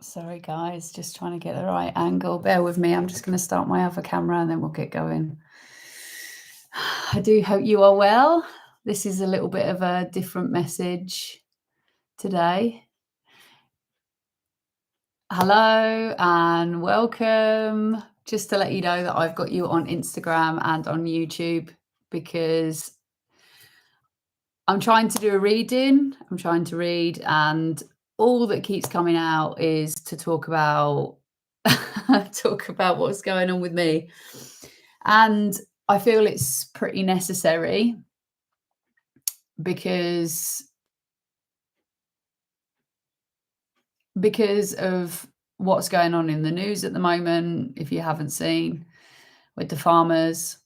Sorry guys, just trying to get the right angle. Bear with me. I'm just going to start my other camera and then we'll get going. I do hope you are well. This is a little bit of a different message today. Hello and welcome. Just to let you know that I've got you on Instagram and on YouTube because I'm trying to do a reading. I'm trying to read, and all that keeps coming out is to talk about what's going on with me. And I feel it's pretty necessary because of what's going on in the news at the moment, if you haven't seen, with the farmers.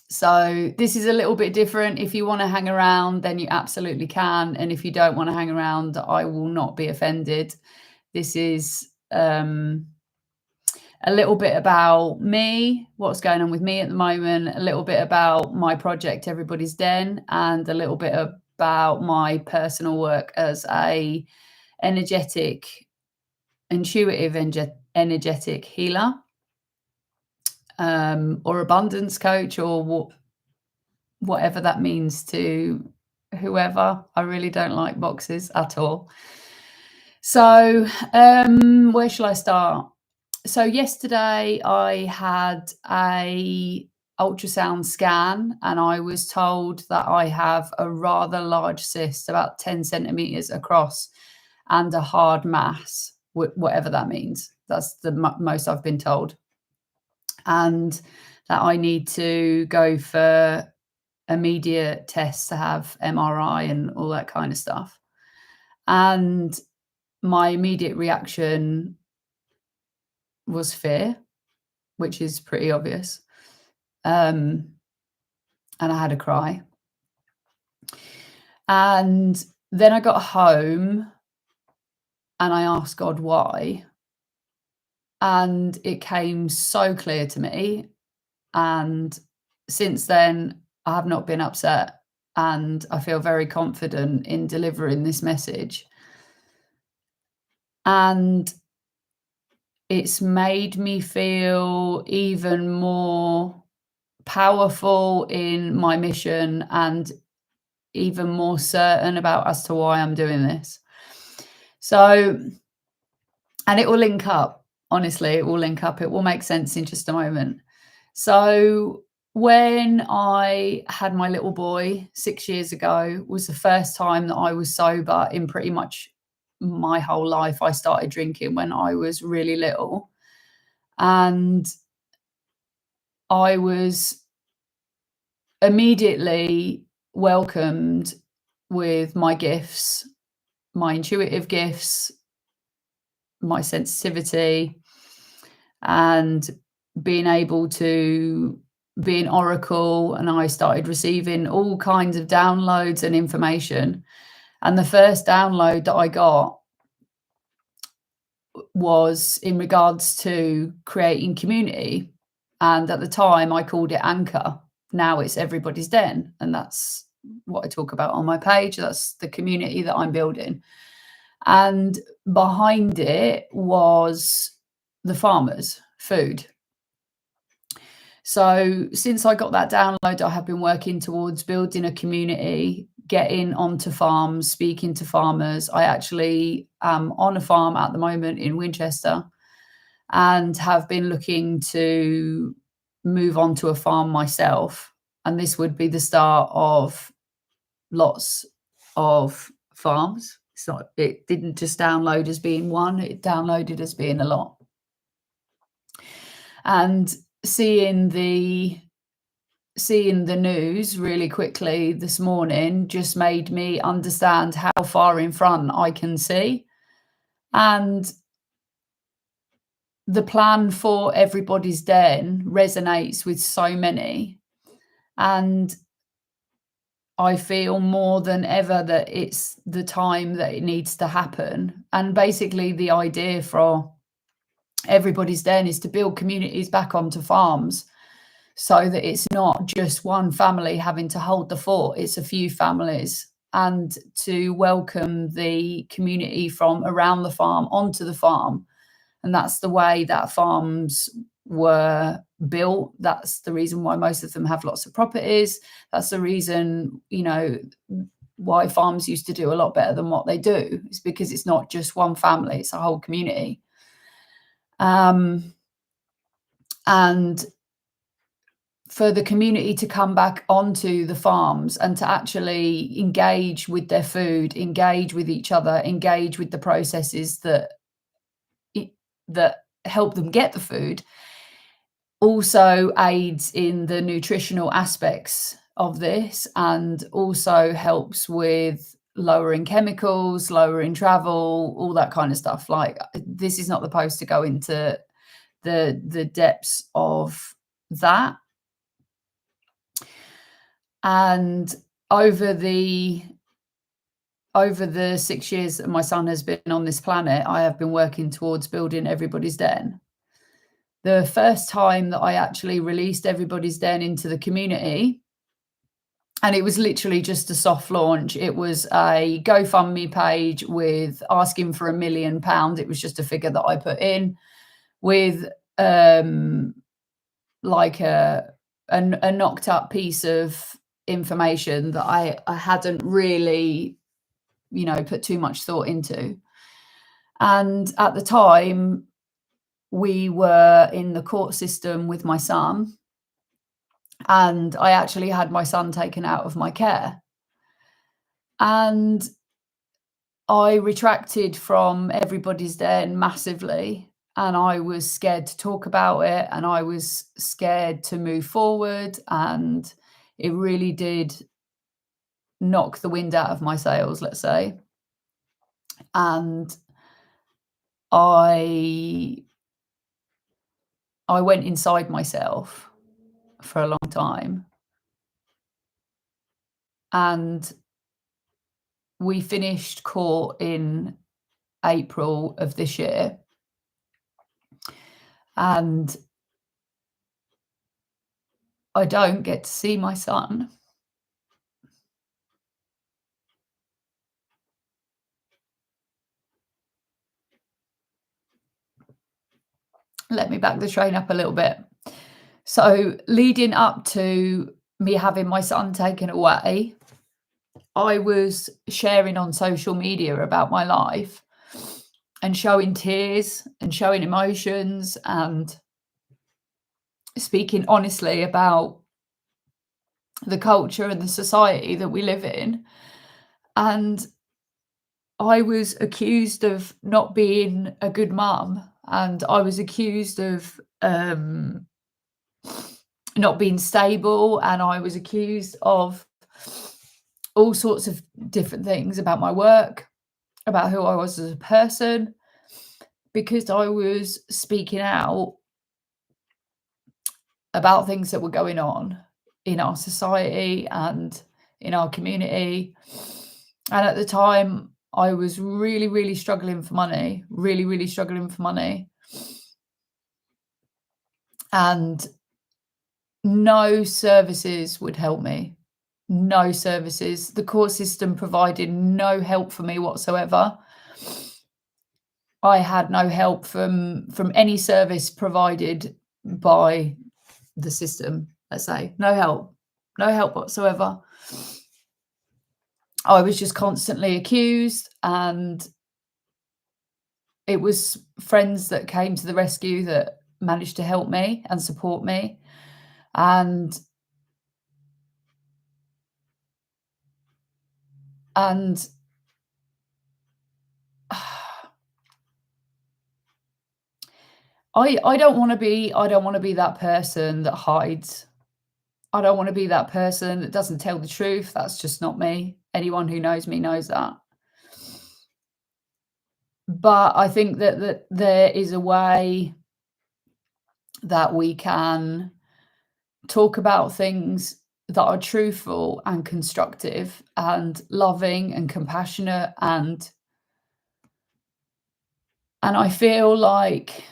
So this is a little bit different. If you want to hang around, then you absolutely can. And if you don't want to hang around, I will not be offended. This is a little bit about me, what's going on with me at the moment, a little bit about my project, Everybody's Den, and a little bit about my personal work as a intuitive energetic healer. Or abundance coach, or whatever that means to whoever. I really don't like boxes at all. So where shall I start? So yesterday I had a ultrasound scan and I was told that I have a rather large cyst, about 10 centimeters across, and a hard mass, whatever that means. That's the most I've been told. And that I need to go for immediate tests to have MRI and all that kind of stuff. And my immediate reaction was fear, which is pretty obvious. And I had a cry. And then I got home and I asked God why. And it came so clear to me. And since then, I have not been upset. And I feel very confident in delivering this message. And it's made me feel even more powerful in my mission and even more certain about as to why I'm doing this. So, and it will link up. Honestly, it will link up. It will make sense in just a moment. So when I had my little boy 6 years ago, was the first time that I was sober in pretty much my whole life. I started drinking when I was really little. And I was immediately welcomed with my gifts, my intuitive gifts, my sensitivity, and being able to be an oracle. And I started receiving all kinds of downloads and information. And the first download that I got was in regards to creating community. And at the time I called it Anchor. Now it's Everybody's Den. And that's what I talk about on my page. That's the community that I'm building. And behind it was the farmers' food. So since I got that download, I have been working towards building a community, getting onto farms, speaking to farmers. I actually am on a farm at the moment in Winchester and have been looking to move on to a farm myself. And this would be the start of lots of farms. It didn't just download as being one, it downloaded as being a lot. And seeing the news really quickly this morning just made me understand how far in front I can see. And the plan for Everybody's Den resonates with so many. And I feel more than ever that it's the time that it needs to happen. And basically the idea for Everybody's Den is to build communities back onto farms so that it's not just one family having to hold the fort. It's a few families and to welcome the community from around the farm onto the farm. And that's the way that farms were built. That's the reason why most of them have lots of properties. That's the reason, why farms used to do a lot better than what they do. It's because it's not just one family, it's a whole community. And for the community to come back onto the farms and to actually engage with their food, engage with each other, engage with the processes that help them get the food, also aids in the nutritional aspects of this, and also helps with lowering chemicals, lowering travel, all that kind of stuff. Like, this is not the post to go into the depths of that. And over the 6 years that my son has been on this planet, I have been working towards building Everybody's Den. The first time that I actually released Everybody's Den into the community, and it was literally just a soft launch. It was a GoFundMe page with asking for £1 million. It was just a figure that I put in with like a knocked up piece of information that I hadn't really, put too much thought into. And at the time, we were in the court system with my son, and I actually had my son taken out of my care. And I retracted from Everybody's Den massively, and I was scared to talk about it, and I was scared to move forward, and it really did knock the wind out of my sails, let's say. And I went inside myself for a long time, and we finished court in April of this year, and I don't get to see my son. Let me back the train up a little bit. So, leading up to me having my son taken away, I was sharing on social media about my life and showing tears and showing emotions and speaking honestly about the culture and the society that we live in. And I was accused of not being a good mum, and I was accused of not being stable, and I was accused of all sorts of different things about my work, about who I was as a person, because I was speaking out about things that were going on in our society and in our community. And at the time, I was really, really struggling for money, really, really struggling for money. And no services would help me. No services. The court system provided no help for me whatsoever. I had no help from any service provided by the system, let's say. No help whatsoever. I was just constantly accused, and it was friends that came to the rescue that managed to help me and support me. And I don't want to be that person that hides. I don't want to be that person that doesn't tell the truth. That's just not me. Anyone who knows me knows that. But I think that there is a way that we can talk about things that are truthful and constructive and loving and compassionate, and I feel like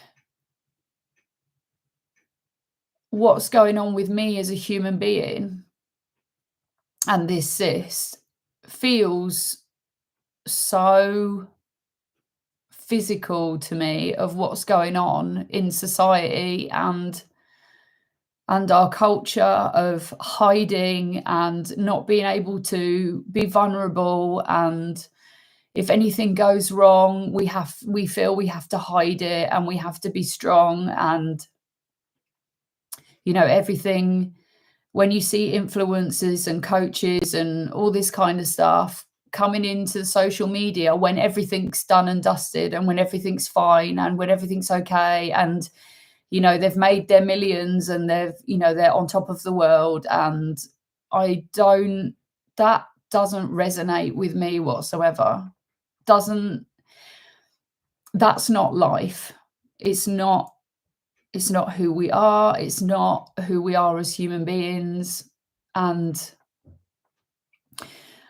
what's going on with me as a human being and this cyst feels so physical to me of what's going on in society and our culture of hiding and not being able to be vulnerable, and if anything goes wrong we feel we have to hide it and we have to be strong. And everything, when you see influencers and coaches and all this kind of stuff coming into social media when everything's done and dusted and when everything's fine and when everything's okay, and they've made their millions and they're on top of the world, and I don't that doesn't resonate with me whatsoever. Doesn't That's not life. It's not who we are. It's not who we are as human beings. And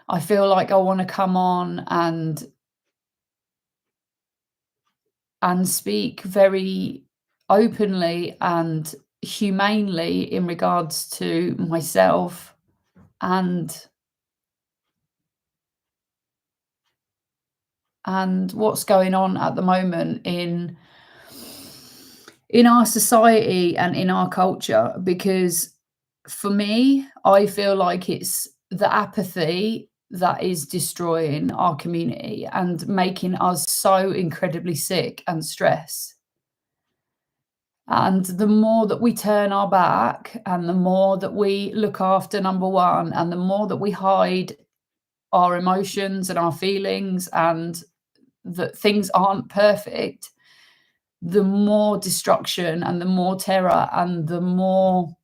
I feel like I want to come on and speak very openly and humanely in regards to myself and what's going on at the moment in our society and in our culture. Because for me, I feel like it's the apathy that is destroying our community and making us so incredibly sick and stressed. And the more that we turn our back and the more that we look after number one and the more that we hide our emotions and our feelings and that things aren't perfect, the more destruction and the more terror and the more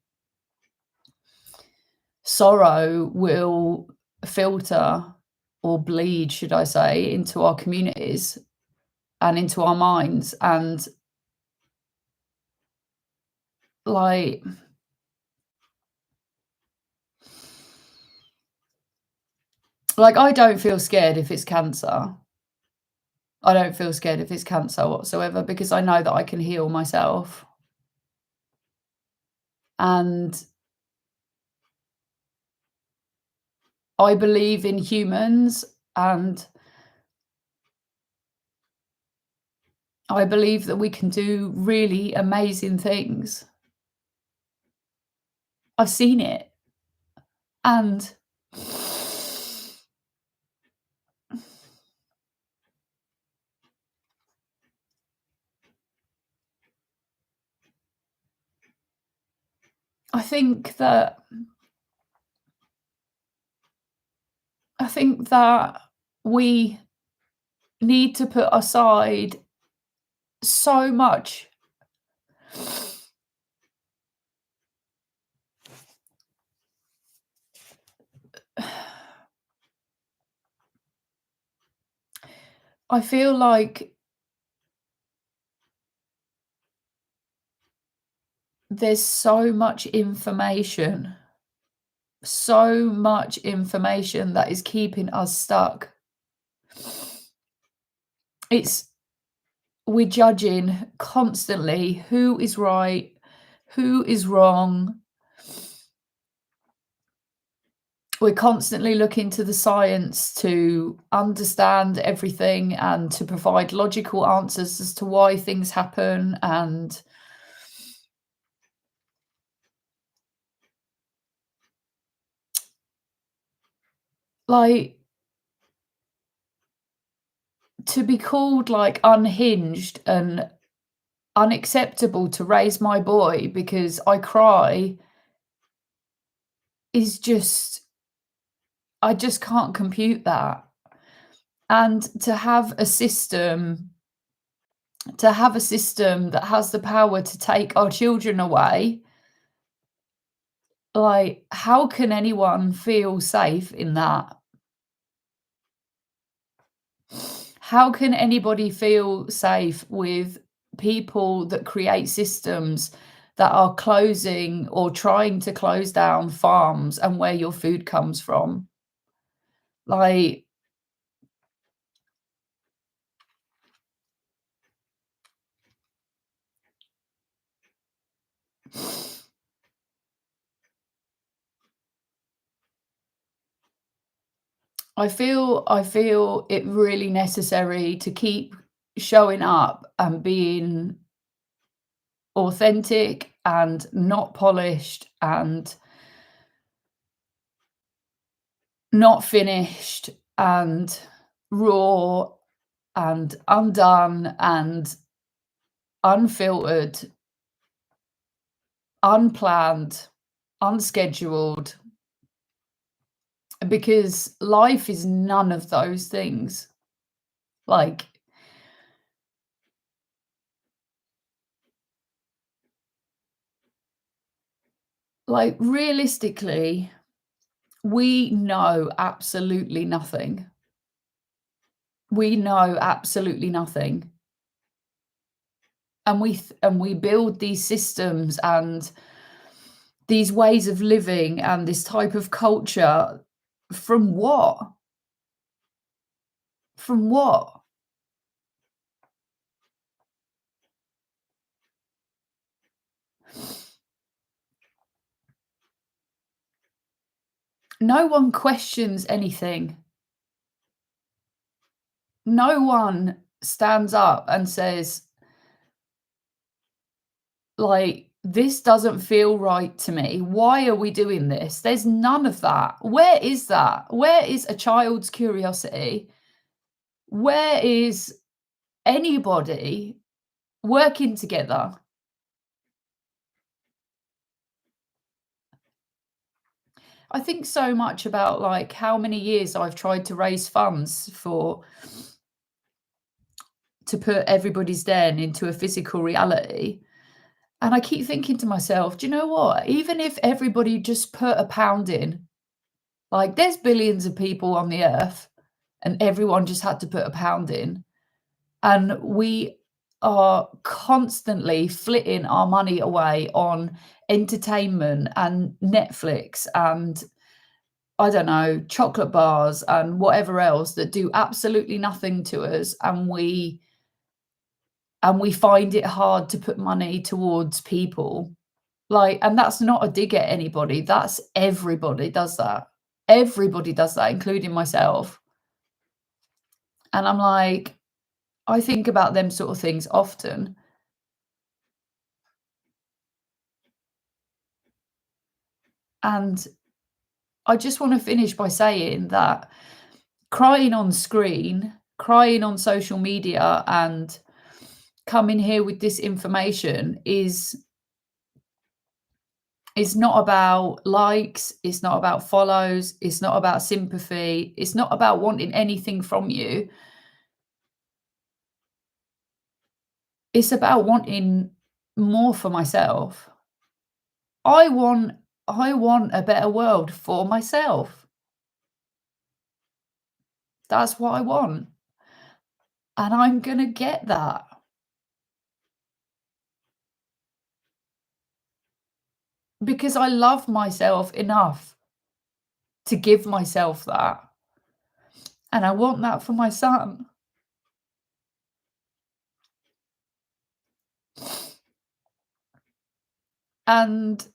sorrow will filter or bleed, should I say, into our communities and into our minds. And like I don't feel scared if it's cancer. I don't feel scared if it's cancer whatsoever because I know that I can heal myself. And I believe in humans, and I believe that we can do really amazing things. I've seen it. And I think that we need to put aside so much. I feel like there's so much information that is keeping us stuck. It's We're judging constantly who is right, who is wrong. We're constantly looking to the science to understand everything and to provide logical answers as to why things happen. And like, to be called like unhinged and unacceptable to raise my boy because I cry is just, I just can't compute that. And to have a system that has the power to take our children away, like, how can anyone feel safe in that? How can anybody feel safe with people that create systems that are closing or trying to close down farms and where your food comes from? Like, I feel it really necessary to keep showing up and being authentic and not polished and not finished and raw and undone and unfiltered, unplanned, unscheduled, because life is none of those things. Like realistically, we know absolutely nothing. We know absolutely nothing. And we build these systems and these ways of living and this type of culture from what? From what? No one questions anything. No one stands up and says, like, "This doesn't feel right to me. Why are we doing this?" There's none of that. Where is that? Where is a child's curiosity? Where is anybody working together? I think so much about, like, how many years I've tried to raise funds for to put everybody's den into a physical reality, and I keep thinking to myself, "Do you know what? Even if everybody just put a pound in, like, there's billions of people on the earth, and everyone just had to put a pound in, and we are constantly flitting our money away on entertainment and Netflix and I don't know, chocolate bars and whatever else that do absolutely nothing to us, and we find it hard to put money towards people. Like, and that's not a dig at anybody, that's everybody does that. Everybody does that, including myself. And I'm like, I think about them sort of things often. And I just want to finish by saying that crying on screen, crying on social media, and coming here with this information is not about likes, it's not about follows, it's not about sympathy, it's not about wanting anything from you. It's about wanting more for myself. I want I want a better world for myself. That's what I want, and I'm gonna get that because I love myself enough to give myself that, and I want that for my son. And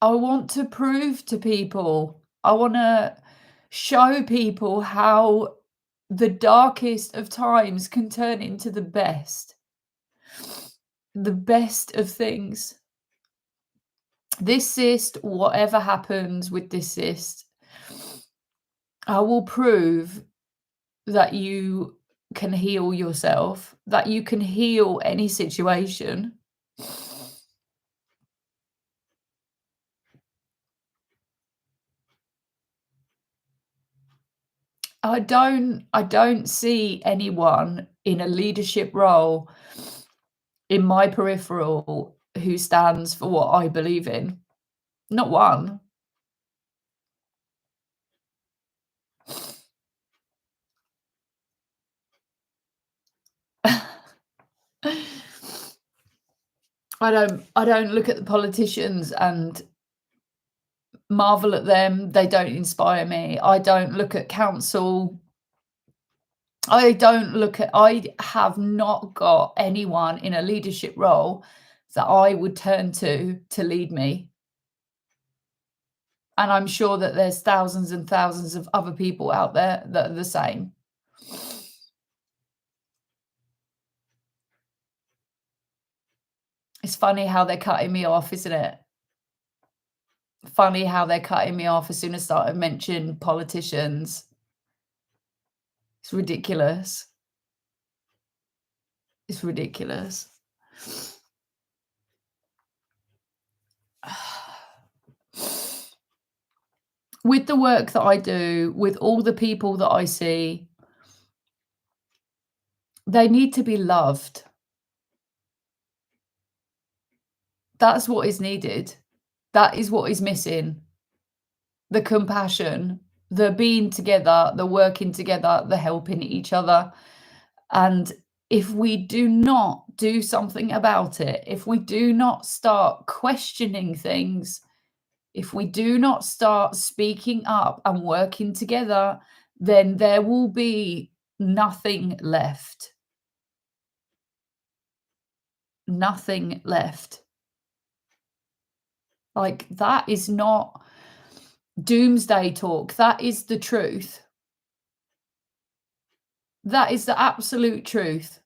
I want to prove to people, I wanna show people how the darkest of times can turn into the best of things. This cyst, whatever happens with this cyst, I will prove that you can heal yourself, that you can heal any situation. I don't see anyone in a leadership role in my peripheral who stands for what I believe in. Not one. I don't look at the politicians and marvel at them. They don't inspire me. I don't look at council. I have not got anyone in a leadership role that I would turn to lead me. And I'm sure that there's thousands and thousands of other people out there that are the same. It's funny how they're cutting me off, isn't it? Funny how they're cutting me off as soon as I mention politicians. It's ridiculous. It's ridiculous. With the work that I do, with all the people that I see, they need to be loved. That's what is needed. That is what is missing. The compassion, the being together, the working together, the helping each other. And if we do not do something about it, if we do not start questioning things, if we do not start speaking up and working together, then there will be nothing left. Nothing left. Like, that is not doomsday talk. That is the truth. That is the absolute truth.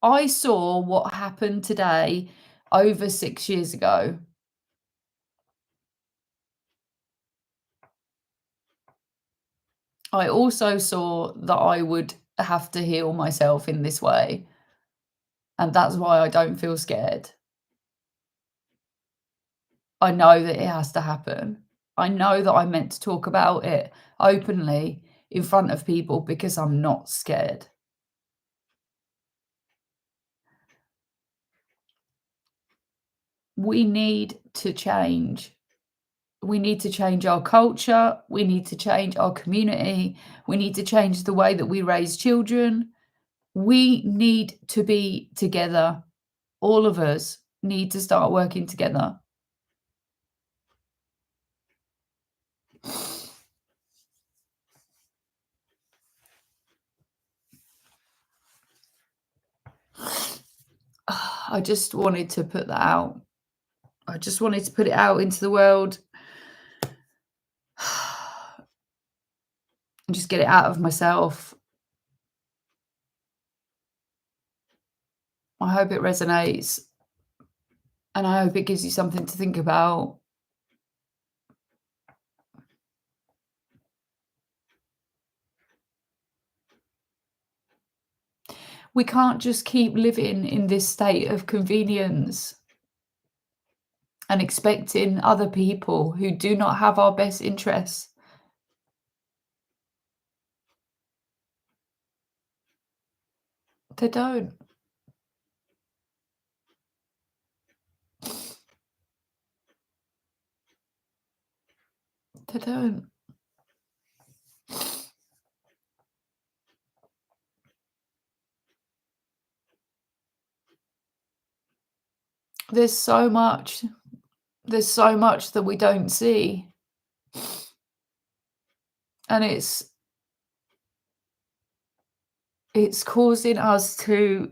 I saw what happened today over 6 years ago. I also saw that I would have to heal myself in this way, and that's why I don't feel scared. I know that it has to happen. I know that I'm meant to talk about it openly in front of people because I'm not scared. We need to change. We need to change our culture. We need to change our community. We need to change the way that we raise children. We need to be together. All of us need to start working together. I just wanted to put that out. I just wanted to put it out into the world and just get it out of myself. I hope it resonates, and I hope it gives you something to think about. We can't just keep living in this state of convenience and expecting other people who do not have our best interests. They don't. They don't. There's so much. There's so much that we don't see. And it's causing us to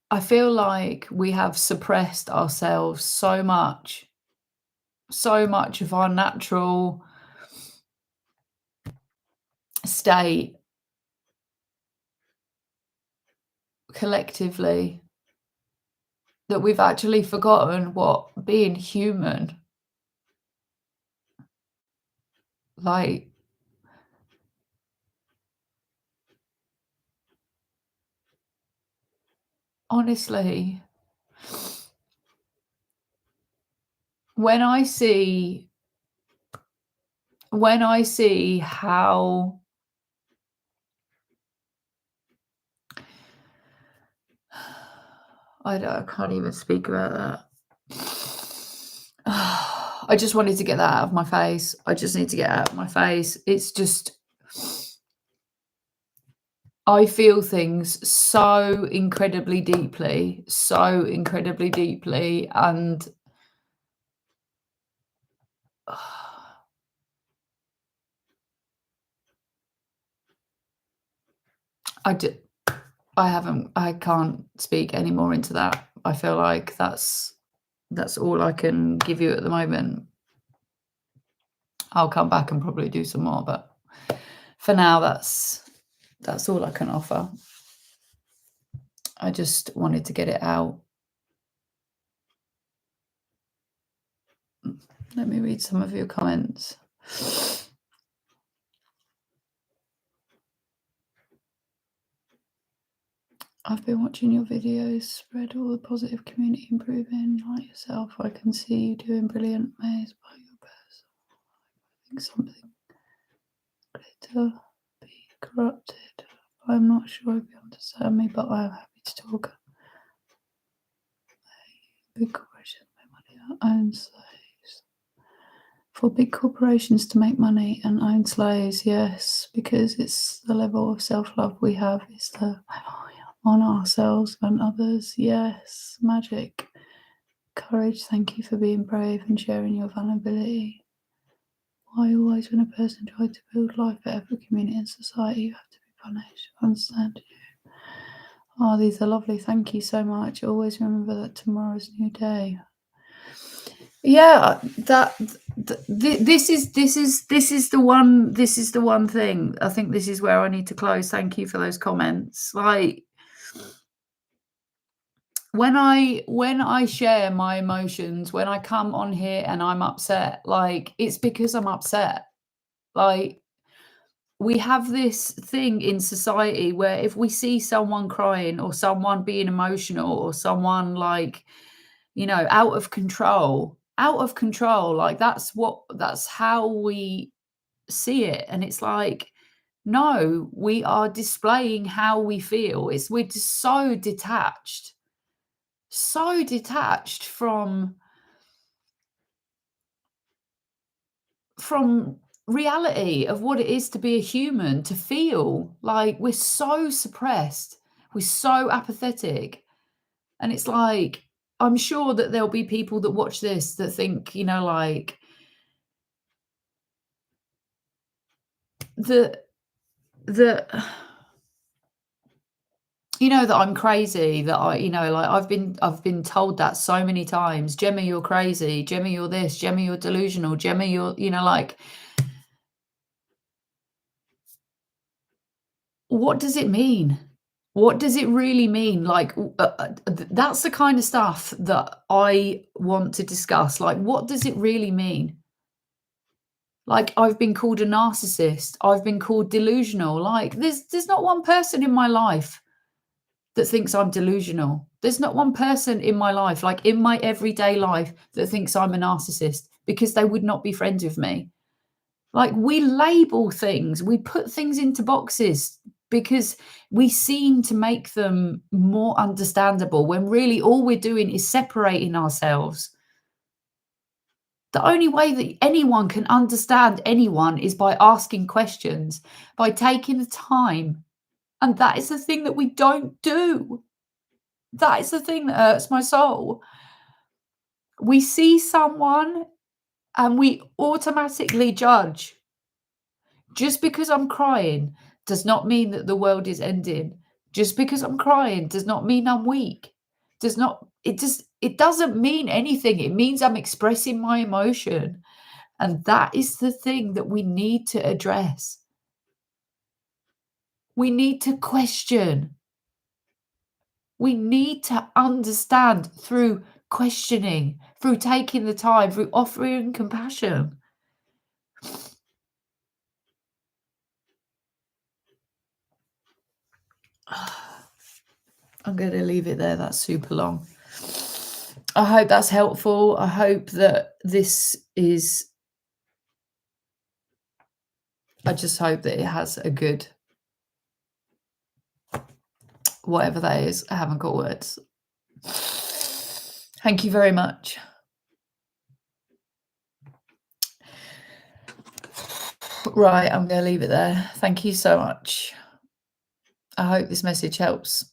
I feel like we have suppressed ourselves so much of our natural state collectively, that we've actually forgotten what being human, like, honestly, when I see how I can't even speak about that. I just wanted to get that out of my face. I just need to get it out of my face. It's just I feel things so incredibly deeply, and I d I can't speak any more into that. I feel like that's all I can give you at the moment. I'll come back and probably do some more, but for now, that's all I can offer. I just wanted to get it out. Let me read some of your comments. I've been watching your videos, spread all the positive community improving, like yourself. I can see you doing brilliant. Amazed by your person. I think something greater be corrupted. I'm not sure if you understand me, but I'm happy to talk. Big corporations make money and own slaves. For big corporations to make money and own slaves, yes, because it's the level of self-love we have. It's the on ourselves and others. Yes, magic. Courage. Thank you for being brave and sharing your vulnerability. Why always when a person tries to build life better for community and society, you have to be punished? I understand you. Oh, these are lovely. Thank you so much. Always remember that tomorrow's a new day. Yeah, this is the one thing. I think this is where I need to close. Thank you for those comments. Like when I share my emotions, when I come on here and I'm upset, like it's because I'm upset. Like we have this thing in society where if we see someone crying or someone being emotional or someone like, out of control, like that's how we see it. And it's like, no, we are displaying how we feel. We're just so detached from reality of what it is to be a human, to feel like we're so suppressed, we're so apathetic. And it's like, I'm sure that there'll be people that watch this that think, like the the that I'm crazy, that like I've been told that so many times. Gemma, you're crazy. Gemma, you're this. Gemma, you're delusional. Gemma, you're, like, what does it mean? What does it really mean? Like, that's the kind of stuff that I want to discuss. Like, what does it really mean? Like, I've been called a narcissist. I've been called delusional. Like, there's not one person in my life that thinks I'm delusional. There's not one person in my life, like in my everyday life, that thinks I'm a narcissist, because they would not be friends with me. Like, we label things, we put things into boxes because we seem to make them more understandable, when really all we're doing is separating ourselves. The only way that anyone can understand anyone is by asking questions, by taking the time. And that is the thing that we don't do. That is the thing that hurts my soul. We see someone and we automatically judge. Just because I'm crying does not mean that the world is ending. Just because I'm crying does not mean I'm weak. It doesn't mean anything. It means I'm expressing my emotion. And that is the thing that we need to address. We need to question. We need to understand through questioning, through taking the time, through offering compassion. I'm going to leave it there. That's super long. I hope that's helpful. I hope that I just hope that it has a good, whatever that is. I haven't got words. Thank you very much. Right, I'm going to leave it there. Thank you so much. I hope this message helps.